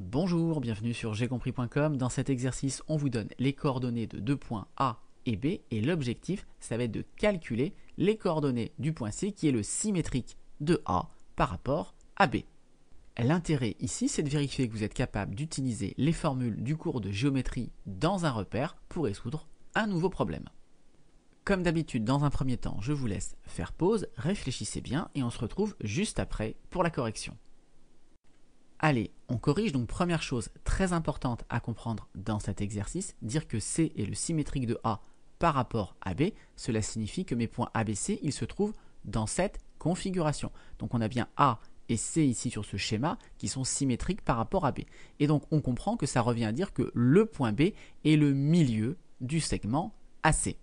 Bonjour, bienvenue sur jaicompris.com. Dans cet exercice, on vous donne les coordonnées de deux points A et B et l'objectif, ça va être de calculer les coordonnées du point C qui est le symétrique de A par rapport à B. L'intérêt ici, c'est de vérifier que vous êtes capable d'utiliser les formules du cours de géométrie dans un repère pour résoudre un nouveau problème. Comme d'habitude, dans un premier temps, je vous laisse faire pause, réfléchissez bien et on se retrouve juste après pour la correction. Allez, on corrige. Donc première chose très importante à comprendre dans cet exercice, dire que C est le symétrique de A par rapport à B, cela signifie que mes points ABC, ils se trouvent dans cette configuration. Donc on a bien A et C ici sur ce schéma qui sont symétriques par rapport à B. Et donc on comprend que ça revient à dire que le point B est le milieu du segment AC.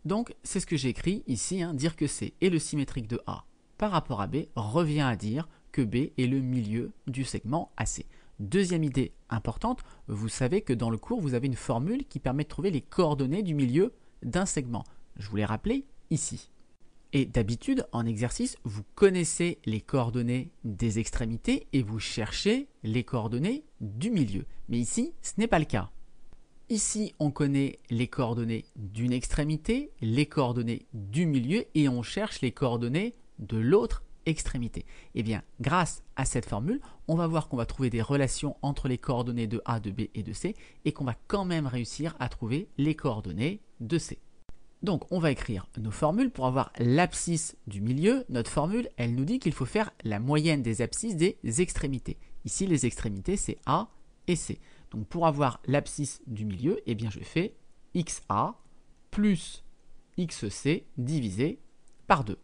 Donc c'est ce que j'ai écrit ici, dire que C est le symétrique de A par rapport à B revient à dire que B est le milieu du segment AC. Deuxième idée importante, vous savez que dans le cours, vous avez une formule qui permet de trouver les coordonnées du milieu d'un segment. Je vous l'ai rappelé ici. Et d'habitude, en exercice, vous connaissez les coordonnées des extrémités et vous cherchez les coordonnées du milieu. Mais ici, ce n'est pas le cas. Ici, on connaît les coordonnées d'une extrémité, les coordonnées du milieu et on cherche les coordonnées de l'autre extrémité. Et bien, grâce à cette formule, on va voir qu'on va trouver des relations entre les coordonnées de A, de B et de C et qu'on va quand même réussir à trouver les coordonnées de C. Donc, on va écrire nos formules pour avoir l'abscisse du milieu. Notre formule, elle nous dit qu'il faut faire la moyenne des abscisses des extrémités. Ici, les extrémités, c'est A et C. Donc, pour avoir l'abscisse du milieu, eh bien, je fais XA plus XC divisé par 2.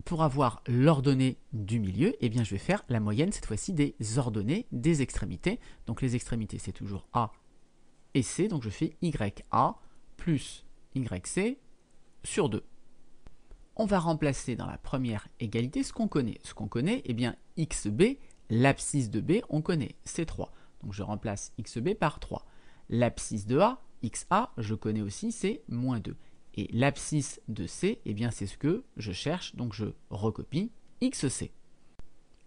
Pour avoir l'ordonnée du milieu, eh bien, je vais faire la moyenne cette fois-ci des ordonnées des extrémités. Donc les extrémités, c'est toujours A et C. Donc je fais YA plus YC sur 2. On va remplacer dans la première égalité ce qu'on connaît. Ce qu'on connaît, eh bien, XB, l'abscisse de B, on connaît, c'est 3. Donc je remplace XB par 3. L'abscisse de A, XA, je connais aussi, c'est moins 2. Et l'abscisse de C, eh bien c'est ce que je cherche, donc je recopie XC.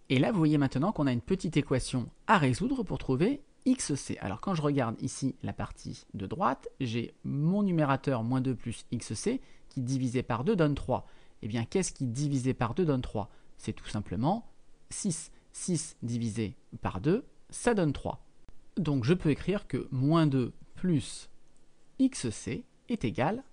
Et là, vous voyez maintenant qu'on a une petite équation à résoudre pour trouver XC. Alors quand je regarde ici la partie de droite, j'ai mon numérateur moins 2 plus XC qui divisé par 2 donne 3. Eh bien qu'est-ce qui divisé par 2 donne 3? C'est tout simplement 6. 6 divisé par 2, ça donne 3. Donc je peux écrire que moins 2 plus XC est égal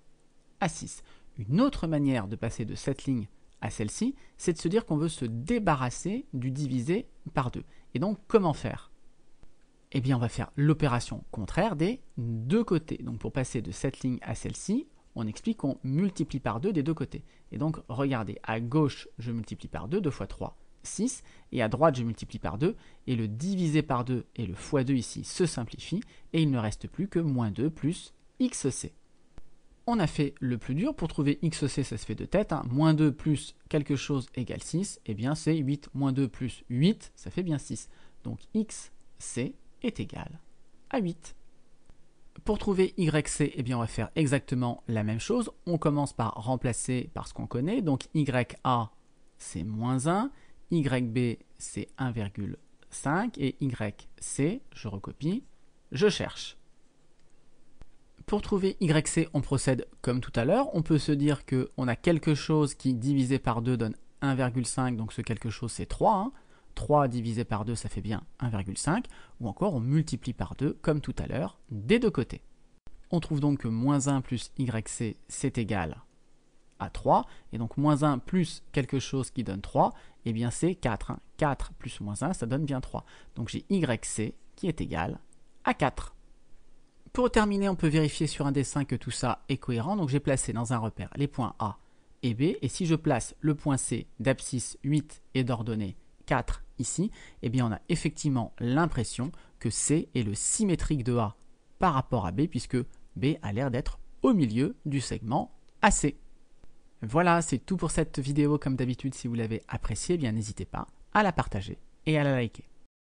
à 6. Une autre manière de passer de cette ligne à celle-ci, c'est de se dire qu'on veut se débarrasser du divisé par 2. Et donc, comment faire? Eh bien, on va faire l'opération contraire des deux côtés. Donc, pour passer de cette ligne à celle-ci, on explique qu'on multiplie par 2 des deux côtés. Et donc, regardez, à gauche, je multiplie par 2, 2 fois 3, 6. Et à droite, je multiplie par 2. Et le divisé par 2 et le fois 2 ici se simplifient. Et il ne reste plus que moins 2 plus XC. On a fait le plus dur. Pour trouver XC, ça se fait de tête. Moins 2 plus quelque chose égale 6. Eh bien, c'est 8. Moins 2 plus 8, ça fait bien 6. Donc, XC est égal à 8. Pour trouver YC, eh bien, on va faire exactement la même chose. On commence par remplacer par ce qu'on connaît. Donc, YA, c'est moins 1. YB, c'est 1,5. Et YC, je recopie, je cherche. Pour trouver YC, on procède comme tout à l'heure. On peut se dire qu'on a quelque chose qui divisé par 2 donne 1,5, donc ce quelque chose c'est 3. 3 divisé par 2, ça fait bien 1,5. Ou encore, on multiplie par 2, comme tout à l'heure, des deux côtés. On trouve donc que moins 1 plus YC, c'est égal à 3. Et donc, moins 1 plus quelque chose qui donne 3, eh bien c'est 4. 4 plus moins 1, ça donne bien 3. Donc, j'ai YC qui est égal à 4. Pour terminer, on peut vérifier sur un dessin que tout ça est cohérent. Donc j'ai placé dans un repère les points A et B. Et si je place le point C d'abscisse 8 et d'ordonnée 4 ici, eh bien on a effectivement l'impression que C est le symétrique de A par rapport à B, puisque B a l'air d'être au milieu du segment AC. Voilà, c'est tout pour cette vidéo. Comme d'habitude, si vous l'avez appréciée, eh bien n'hésitez pas à la partager et à la liker.